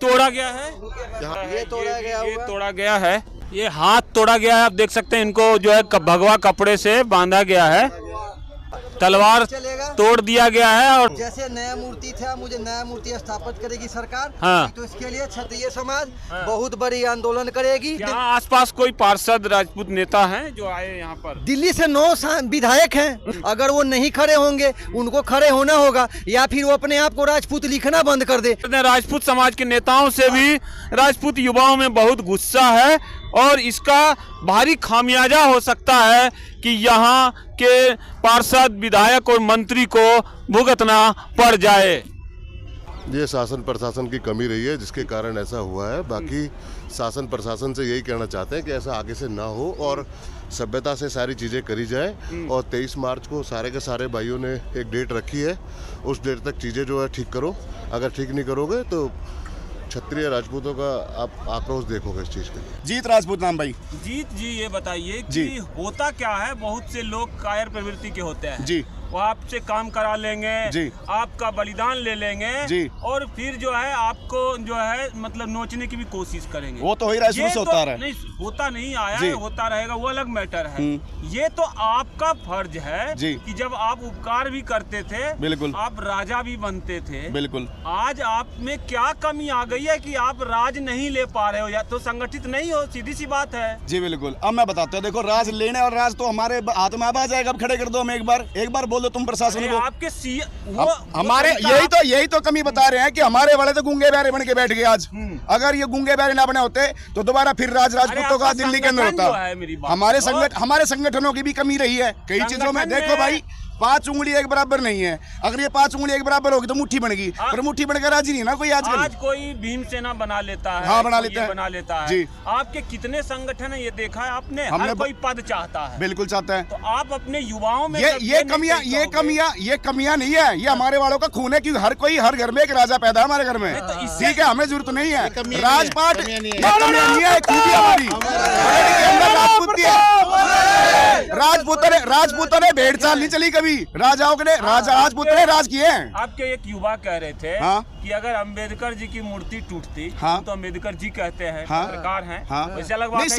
तोड़ा गया है, ये तोड़ा गया, ये तोड़ा गया है, ये हाथ तोड़ा गया है। आप देख सकते हैं इनको जो है भगवा कपड़े से बांधा गया है, तलवार तोड़ दिया गया है। और जैसे नया मूर्ति था, मुझे नया मूर्ति स्थापित करेगी सरकार। हाँ। तो इसके लिए क्षत्रिय समाज बहुत बड़ी आंदोलन करेगी। यहाँ आसपास कोई पार्षद राजपूत नेता हैं जो आए यहाँ पर? दिल्ली से 9 विधायक हैं, अगर वो नहीं खड़े होंगे, उनको खड़े होना होगा, या फिर वो अपने आप को राजपूत लिखना बंद कर दे। राजपूत समाज के नेताओं से भी राजपूत युवाओं में बहुत गुस्सा है और इसका भारी खामियाजा हो सकता है कि यहाँ के पार्षद, विधायक और मंत्री को भुगतना पड़ जाए। ये शासन प्रशासन की कमी रही है जिसके कारण ऐसा हुआ है। बाकी शासन प्रशासन से यही कहना चाहते हैं कि ऐसा आगे से ना हो और सभ्यता से सारी चीज़ें करी जाए। और 23 मार्च को सारे के सारे भाइयों ने एक डेट रखी है, उस डेट तक चीज़ें जो है ठीक करो। अगर ठीक नहीं करोगे तो क्षत्रिय राजपूतों का आप आक्रोश देखोगे इस चीज के। जीत राजपूत नाम भाई। जीत जी, ये बताइए कि होता क्या है? बहुत से लोग कायर प्रवृत्ति के होते हैं जी, वो आपसे काम करा लेंगे जी, आपका बलिदान ले लेंगे जी, और फिर जो है आपको जो है मतलब नोचने की भी कोशिश करेंगे। वो तो ही राजपूत से होता रहा है। नहीं, होता नहीं आया है, होता रहेगा, वो अलग मैटर है। ये तो आपका फर्ज है कि जब आप उपकार भी करते थे, बिल्कुल, आप राजा भी बनते थे, बिल्कुल। आज आप में क्या कमी आ गई है कि आप राज नहीं ले पा रहे हो, या तो संगठित नहीं हो, सीधी सी बात है जी। बिल्कुल, अब मैं बताता हूँ, देखो राज लेने और राज तो हमारे हाथ में आ जाएगा। अब खड़े कर दो हमें एक बार बोल दो तुम प्रशासन को। आपके हमारे यही तो कमी बता रहे हैं कि हमारे वाले तो गूंगे बहरे बन के बैठ गए आज। अगर ये गूंगे बहरे ना बने होते तो दोबारा फिर राजपूतों का दिल्ली के अंदर होता। हमारे संगठनों की भी कमी रही है कई चीजों में। देखो भाई, 5 उंगली एक बराबर नहीं है। अगर ये 5 उंगली एक बराबर होगी तो मुट्ठी बन गई, पर मुट्ठी बनकर राजी नहीं ना कोई आजकल। आज कोई भीमसेना बना लेता है, हाँ, बना लेता है जी। आपके कितने संगठन है ये देखा है आपने? हर कोई पद चाहता है, बिल्कुल चाहता है। तो आप अपने युवाओं में ये कमियां नहीं है, ये हमारे वालों का खून है कि हर कोई, हर घर में एक राजा पैदा है हमारे घर में। ठीक है, हमें जरूरत नहीं है राजपाट, राजपूतों ने भेड़ चाल नहीं चली कभी। राजपूतों ने राज किए हैं। आपके एक युवा कह रहे थे कि अगर अंबेडकर जी की मूर्ति टूटती तो अंबेडकर जी कहते हैं सरकार है, वैसे अलग बात नहीं।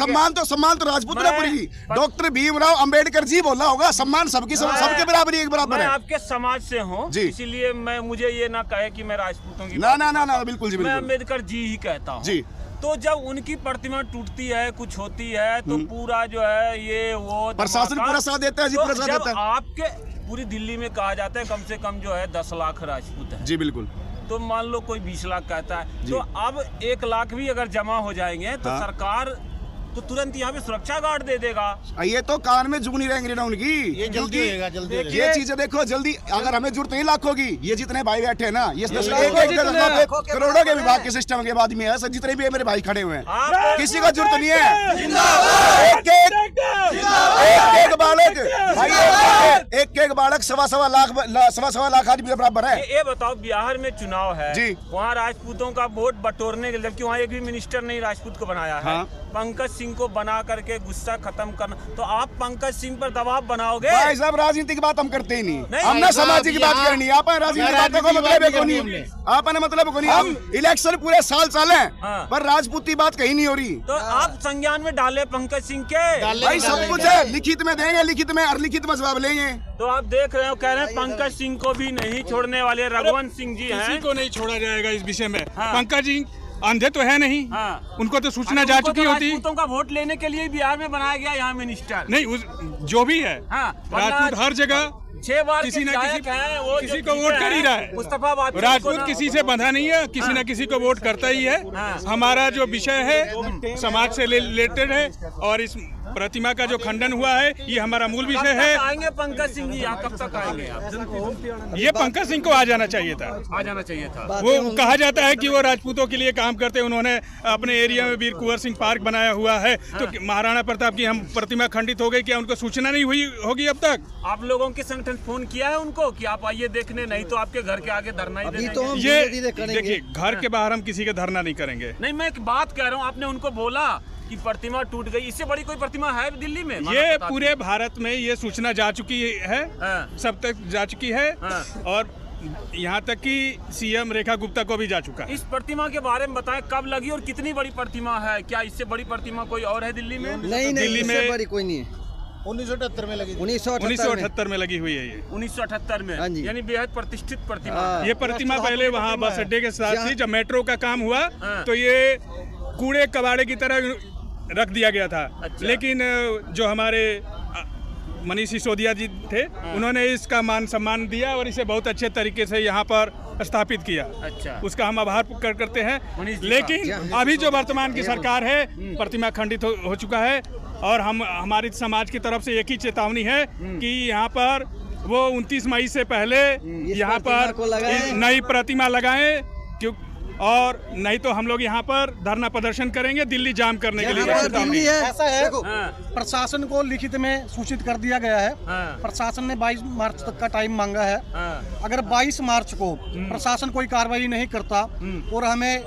सम्मान तो राजपूत ने पूरी। डॉक्टर भीमराव अंबेडकर जी बोला होगा, सम्मान सबके बराबर एक बराबर है। आपके समाज से हूँ, इसीलिए मुझे ये ना कहे कि मैं राजपूतों की ना बिल्कुल जी, मैं अंबेडकर जी ही कहता हूँ जी। तो जब उनकी प्रतिमा टूटती है, कुछ होती है, तो पूरा जो है ये वो प्रशासन पूरा साथ देता है जी, पूरा साथ देता है। आपके पूरी दिल्ली में कहा जाता है कम से कम जो है 10 लाख राजपूत है जी, बिल्कुल। तो मान लो कोई 20 लाख कहता है, तो अब 1 लाख भी अगर जमा हो जाएंगे तो सरकार तो तुरंत यहाँ पे सुरक्षा गार्ड दे देगा। ये तो कान में जुग नहीं रहेंगे ना उनकी। ये जल्दी ये चीजें देखो जल्दी। अगर हमें जरूरत नहीं लाखों की, ये जितने भाई बैठे हैं ना, ये करोड़ों के विभाग के सिस्टम के बाद में है, जितने भी मेरे भाई खड़े हुए हैं, किसी को जरूरत नहीं है। एक बालक सवा लाख आदमी के बराबर है। ये बताओ, बिहार में चुनाव है जी, वहाँ राजपूतों का वोट बटोरने के, जबकि वहाँ एक भी मिनिस्टर नहीं राजपूत को बनाया है। पंकज सिंह को बना करके गुस्सा खत्म करना, तो आप पंकज सिंह पर दबाव बनाओगे? भाई साहब, राजनीति की बात हम करते ही नहीं, हमने सामाजिक बात करनी है। आप राजनीति बातों को मतलब को नहीं, आपने मतलब को नहीं। हम इलेक्शन पूरे साल चले पर राजपूती बात कहीं नहीं हो रही। तो आप संज्ञान में डाले पंकज सिंह के? भाई सब कुछ है, लिखित में देंगे, लिखित में और लिखित में जवाब लेंगे। तो आप देख रहे हो, कह रहे हैं पंकज सिंह को भी नहीं छोड़ने वाले। रघुवंश सिंह जी हैं, किसी को नहीं छोड़ा जाएगा इस विषय में। पंकज सिंह अंधे तो है नहीं, उनको तो सूचना जा चुकी होती। राजपूतों का वोट लेने के लिए बिहार में बनाया गया यहाँ मिनिस्टर नहीं, जो भी है राजपूत हर जगह 6 बार किसी न किसी को वोट कर ही रहा है। मुस्तफा राजपूत किसी से बंधा नहीं है, किसी न किसी को वोट करता ही है। हमारा जो विषय है समाज से रिलेटेड है, और इस प्रतिमा का जो खंडन हुआ है ये हमारा मूल विषय है। आएंगे पंकज सिंह जी यहाँ, कब तक आएंगे आप? ये पंकज सिंह को आ जाना चाहिए था। वो कहा जाता है कि वो राजपूतों के लिए काम करते हैं। उन्होंने अपने एरिया में वीर कुंवर सिंह पार्क बनाया हुआ है, तो महाराणा प्रताप की हम प्रतिमा खंडित हो गई, क्या उनको सूचना नहीं हुई होगी अब तक? आप लोगों के संगठन फोन किया है उनको कि आप आइए देखने, नहीं तो आपके घर के आगे धरना ही देंगे। तो ये देखिए, घर के बाहर हम किसी के धरना नहीं करेंगे। नहीं, मैं एक बात कह रहा हूँ, आपने उनको बोला कि प्रतिमा टूट गई, इससे बड़ी कोई प्रतिमा है दिल्ली में? ये पूरे भारत में ये सूचना जा चुकी है, सब तक जा चुकी है। और यहाँ तक कि सीएम रेखा गुप्ता को भी जा चुका है। इस प्रतिमा के बारे में बताएं, कब लगी और कितनी बड़ी प्रतिमा है? क्या इससे बड़ी प्रतिमा कोई और है दिल्ली में? नहीं, दिल्ली में बड़ी कोई नहीं है। 1978 में लगी, 1978 में लगी हुई है ये। 1978 में, यानी बेहद प्रतिष्ठित प्रतिमा। ये प्रतिमा पहले वहाँ बस अड्डे के साथ थी। जब मेट्रो का काम हुआ तो ये कूड़े कबाड़े की तरह रख दिया गया था। अच्छा। लेकिन जो हमारे मनीष सिसोदिया जी थे, उन्होंने इसका मान सम्मान दिया और इसे बहुत अच्छे तरीके से यहाँ पर स्थापित किया। अच्छा। उसका हम आभार करते हैं। लेकिन अभी जो वर्तमान की सरकार है, प्रतिमा खंडित हो चुका है और हमारी समाज की तरफ से एक ही चेतावनी है कि यहाँ पर वो 29 मई से पहले यहाँ पर नई प्रतिमा लगाएं, क्यों और नहीं तो हम लोग यहाँ पर धरना प्रदर्शन करेंगे, दिल्ली जाम करने के लिए। ऐसा है, प्रशासन को लिखित में सूचित कर दिया गया है। प्रशासन ने 22 मार्च तक का टाइम मांगा है। अगर 22 मार्च को प्रशासन कोई कार्रवाई नहीं करता और हमें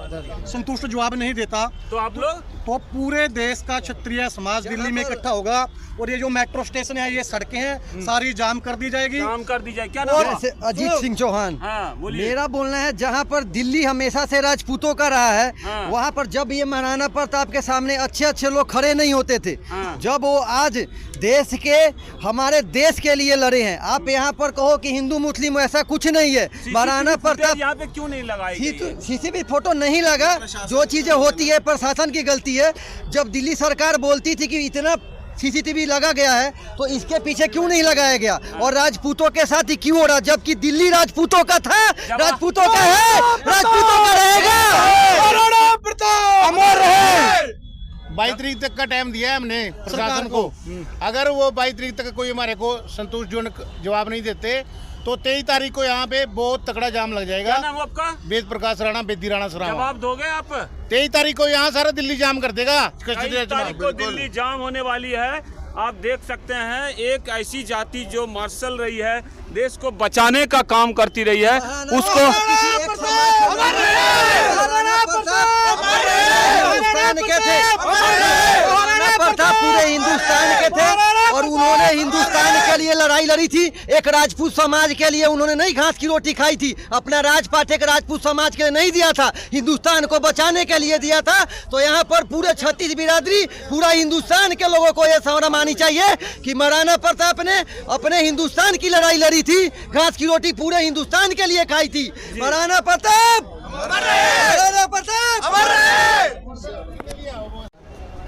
संतुष्ट जवाब नहीं देता तो आप लोग, तो पूरे देश का क्षत्रिय समाज दिल्ली में इकट्ठा होगा और ये जो मेट्रो स्टेशन है, ये सड़कें हैं, सारी जाम कर दी जाएगी। जाम कर दी जाएगी। क्या नाम है? अजीत सिंह चौहान। मेरा बोलना है, जहाँ पर दिल्ली हमेशा से राजपूतों का रहा है, वहाँ पर जब ये महाराणा प्रताप के सामने अच्छे अच्छे लोग खड़े नहीं होते थे, जब वो आज देश के, हमारे देश के लिए लड़े हैं। आप यहाँ पर कहो कि हिंदू मुस्लिम, ऐसा कुछ नहीं है। महाराणा प्रताप यहाँ पे क्यों नहीं लगाई गई? सीसीटीवी फोटो नहीं लगा। जो चीजें होती है प्रशासन की गलती है। जब दिल्ली सरकार बोलती थी कि इतना सीसीटीवी लगा गया है, तो इसके पीछे क्यों नहीं लगाया गया और राजपूतों के साथ ही क्यों हो रहा? जबकि दिल्ली राजपूतों का था, राजपूतों का है, राजपूतों का रहेगा। अमर है। 22 तारीख तक का टाइम दिया है हमने प्रशासन को। अगर वो 22 तारीख तक कोई हमारे को संतोषजनक जवाब नहीं देते तो 23 तारीख को यहाँ पे बहुत तगड़ा जाम लग जाएगा। क्या नाम आपका? वेद प्रकाश राणा, बेदी राणा सरावा। जवाब दोगे आप? 23 तारीख को यहाँ सारा दिल्ली जाम कर देगा। 23 तारीख को दिल्ली जाम होने वाली है। आप देख सकते हैं, एक ऐसी जाति जो मार्शल रही है, देश को बचाने का काम करती रही है, उसको पूरे हिंदुस्तान के थे और उन्होंने हिंदुस्तान के लिए लड़ाई लड़ी थी। एक राजपूत समाज के लिए उन्होंने नहीं घास की रोटी खाई थी, अपना राजपाट एक राजपूत समाज के लिए नहीं दिया था, हिंदुस्तान को बचाने के लिए दिया था। तो यहाँ पर पूरे 36 बिरादरी, पूरा हिंदुस्तान के लोगों को यह समझ मानी चाहिए कि महाराणा प्रताप ने अपने हिंदुस्तान की लड़ाई लड़ी थी, घास की रोटी पूरे हिंदुस्तान के लिए खाई थी। महाराणा प्रताप, महाराणा प्रताप।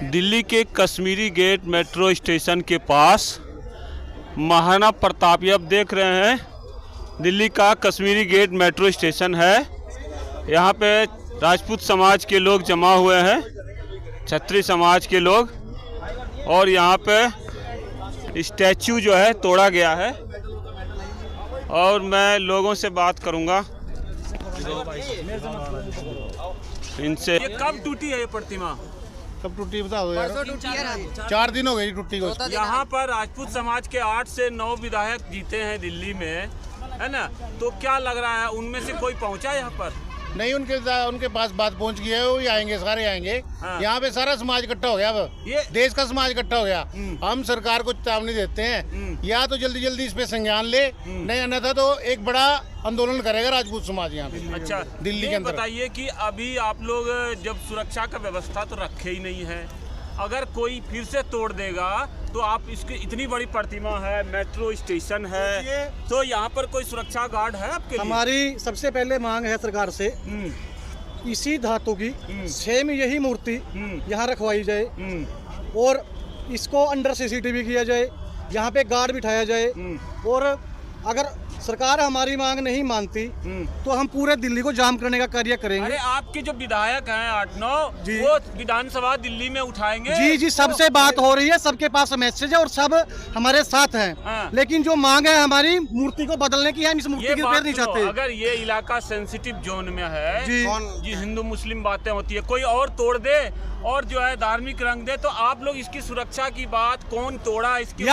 दिल्ली के कश्मीरी गेट मेट्रो स्टेशन के पास महाराणा प्रताप, आप देख रहे हैं, दिल्ली का कश्मीरी गेट मेट्रो स्टेशन है। यहाँ पे राजपूत समाज के लोग जमा हुए हैं, क्षत्रिय समाज के लोग, और यहाँ पे स्टैचू जो है तोड़ा गया है। और मैं लोगों से बात करूँगा इनसे। ये कब टूटी है ये प्रतिमा? कब टूटी बता दो यार। 4 दिन हो गए टूटी को। यहाँ पर राजपूत समाज के 8 से 9 विधायक जीते हैं दिल्ली में, है ना? तो क्या लग रहा है, उनमें से कोई पहुँचा यहाँ पर? नहीं, उनके पास बात पहुंच गई है, वो ही आएंगे, सारे आएंगे। यहाँ पे सारा समाज इकट्ठा हो गया, अब ये देश का समाज इकट्ठा हो गया। हम सरकार को चेतावनी देते हैं, या तो जल्दी जल्दी इस पे संज्ञान ले, नहीं अन्यथा तो एक बड़ा आंदोलन करेगा राजपूत समाज यहाँ पे। अच्छा, दिल्ली के अंदर। बताइए कि अभी आप लोग जब सुरक्षा का व्यवस्था तो रखे ही नहीं है, अगर कोई फिर से तोड़ देगा तो आप इसकी, इतनी बड़ी प्रतिमा है, मेट्रो स्टेशन है, तो यहाँ पर कोई सुरक्षा गार्ड है आपके लिए? हमारी सबसे पहले मांग है सरकार से, इसी धातु की सेम यही मूर्ति यहाँ रखवाई जाए और इसको अंडर सीसीटीवी किया जाए, यहाँ पे गार्ड बिठाया जाए। और अगर सरकार हमारी मांग नहीं मानती तो हम पूरे दिल्ली को जाम करने का कार्य करेंगे। अरे आपके जो विधायक हैं 8-9, वो विधानसभा दिल्ली में उठाएंगे। जी, सबसे बात हो रही है, सबके पास मैसेज है और सब हमारे साथ हैं। लेकिन जो मांग है हमारी मूर्ति को बदलने की है, हम इस मूर्ति की रिपेयर नहीं चाहते। अगर ये इलाका सेंसिटिव जोन में है, जी हिंदू मुस्लिम बातें होती है, कोई और तोड़ दे और जो है धार्मिक रंग दे, तो आप लोग इसकी सुरक्षा की बात, कौन तोड़ा इसकी,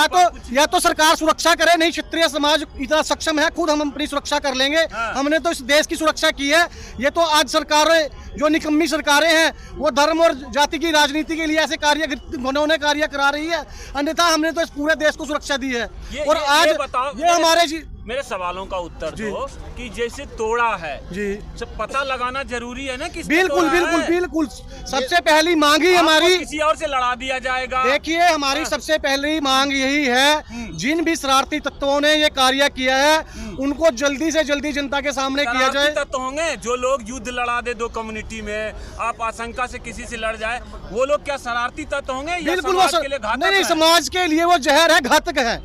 या तो सरकार सुरक्षा करे, नहीं क्षत्रिय समाज इतना सक्षम है, खुद हम अपनी सुरक्षा कर लेंगे। हमने तो इस देश की सुरक्षा की है। ये तो आज सरकारें, जो निकम्मी सरकारें हैं, वो धर्म और जाति की राजनीति के लिए ऐसे घिनौने कार्य करा रही है, अन्यथा हमने तो इस पूरे देश को सुरक्षा दी है। और आज ये हमारे मेरे सवालों का उत्तर दो कि जैसे तोड़ा है जी, सब पता लगाना जरूरी है ना, किसने बिल्कुल तोड़ा बिल्कुल है? बिल्कुल। सबसे पहली मांग ही हमारी, किसी और से लड़ा दिया जाएगा। देखिए हमारी सबसे पहली मांग यही है, जिन भी शरारती तत्वों ने ये कार्य किया है उनको जल्दी से जल्दी जनता के सामने किया जाए। तत्व होंगे जो लोग युद्ध लड़ा दे दो कम्युनिटी में, आप आशंका से किसी से लड़ जाए, वो लोग क्या शरारती तत्व होंगे? बिल्कुल समाज के लिए घातक नहीं, है? समाज के लिए वो जहर है, घातक है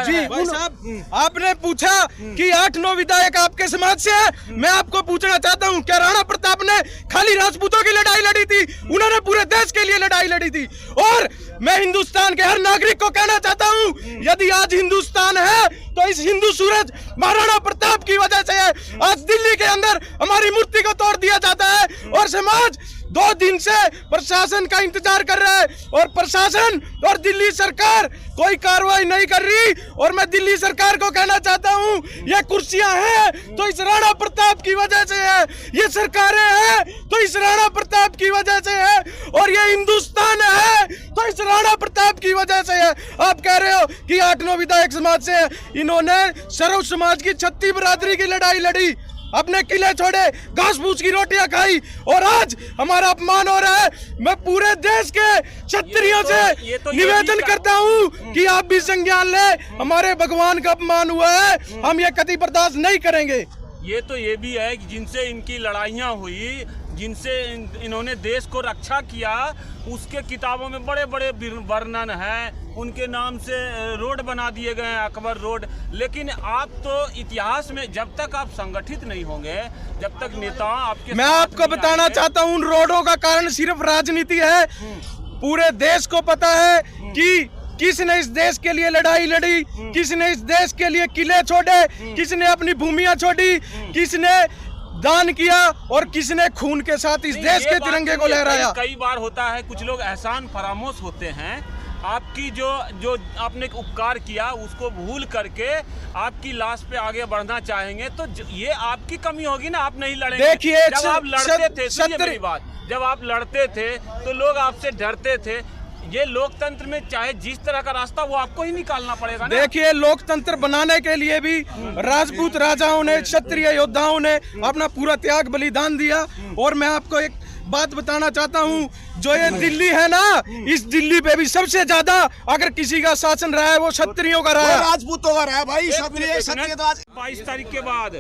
जी। आपने पूछा कि 8-9 विधायक आपके समाज से है, मैं आपको पूछना चाहता हूं, क्या राणा प्रताप ने खाली राजपूतों की लड़ाई लड़ी थी? उन्होंने पूरे देश के लिए लड़ाई लड़ी थी। और मैं हिंदुस्तान के हर नागरिक को कहना चाहता हूं, यदि आज हिंदुस्तान है तो इस हिंदू सूरज महाराणा प्रताप की वजह से है। आज दिल्ली के अंदर हमारी मूर्ति को तोड़ दिया जाता है और समाज 2 दिन से प्रशासन का इंतजार कर रहा है और प्रशासन और दिल्ली सरकार कोई कार्रवाई नहीं कर रही। और मैं दिल्ली सरकार को कहना चाहता हूं, ये कुर्सियां हैं तो इस राणा प्रताप की वजह से है, ये सरकारें हैं तो इस राणा प्रताप की वजह से है, और ये हिंदुस्तान है तो इस राणा प्रताप की वजह से है। आप कह रहे हो कि 8-9 विधायक समाज से है, इन्होंने सर्व समाज की 36 बरादरी की लड़ाई लड़ी, अपने किले छोड़े, घास फूस की रोटियां खाई, और आज हमारा अपमान हो रहा है। मैं पूरे देश के क्षत्रियों से निवेदन करता हूं कि आप भी संज्ञान लें, हमारे भगवान का अपमान हुआ है, हम ये कभी बर्दाश्त नहीं करेंगे। ये भी है कि जिनसे इनकी लड़ाइयाँ हुई, जिनसे इन्होंने देश को रक्षा किया, उसके किताबों में बड़े बड़े वर्णन हैं, उनके नाम से रोड बना दिए गए हैं, अकबर रोड। लेकिन आप तो इतिहास में जब तक आप संगठित नहीं होंगे, जब तक नेता आपके, मैं आपको बताना चाहता हूँ, उन रोडों का कारण सिर्फ राजनीति है। पूरे देश को पता है कि किसने इस देश के लिए लड़ाई लड़ी, किसने इस देश के लिए किले छोड़े, किसने अपनी भूमियां छोड़ी, किसने दान किया और किसने खून के साथ इस देश के तिरंगे को लहराया। कई बार होता है, कुछ लोग एहसान फरामोश होते हैं, आपकी जो आपने उपकार किया उसको भूल करके आपकी लाश पे आगे बढ़ना चाहेंगे, तो ये आपकी कमी होगी ना, आप नहीं लड़ेंगे। देखिए जब आप लड़ते थे, सुनिए मेरी बात, जब आप लड़ते थे तो लोग आपसे डरते थे। ये लोकतंत्र में चाहे जिस तरह का रास्ता वो आपको ही निकालना पड़ेगा ना। देखिए लोकतंत्र बनाने के लिए भी राजपूत राजाओं ने, क्षत्रिय योद्धाओं ने अपना पूरा त्याग बलिदान दिया। और मैं आपको एक बात बताना चाहता हूँ, जो ये दिल्ली है ना, इस दिल्ली पे भी सबसे ज्यादा अगर किसी का शासन रहा है वो क्षत्रियों का रहा है, राजपूतों का रहा है भाई। क्षत्रिय 22 तारीख के बाद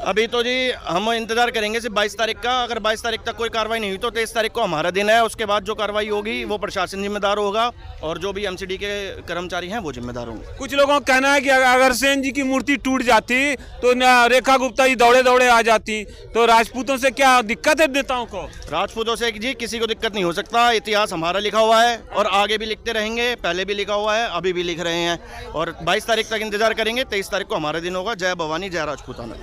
अभी तो जी हम इंतजार करेंगे सिर्फ 22 तारीख का। अगर 22 तारीख तक कोई कार्रवाई नहीं हुई तो 23 तारीख को हमारा दिन है। उसके बाद जो कार्रवाई होगी वो प्रशासन जिम्मेदार होगा और जो भी एमसीडी के कर्मचारी हैं वो जिम्मेदार होंगे। कुछ लोगों का कहना है कि अगर सेन जी की मूर्ति टूट जाती तो रेखा गुप्ता जी दौड़े दौड़े आ जाती, तो राजपूतों से क्या दिक्कत है नेताओं को? राजपूतों से जी किसी को दिक्कत नहीं हो सकता। इतिहास हमारा लिखा हुआ है और आगे भी लिखते रहेंगे, पहले भी लिखा हुआ है, अभी भी लिख रहे हैं। और 22 तारीख तक इंतजार करेंगे, 23 तारीख को हमारा दिन होगा। जय भवानी, जय राजपूताना।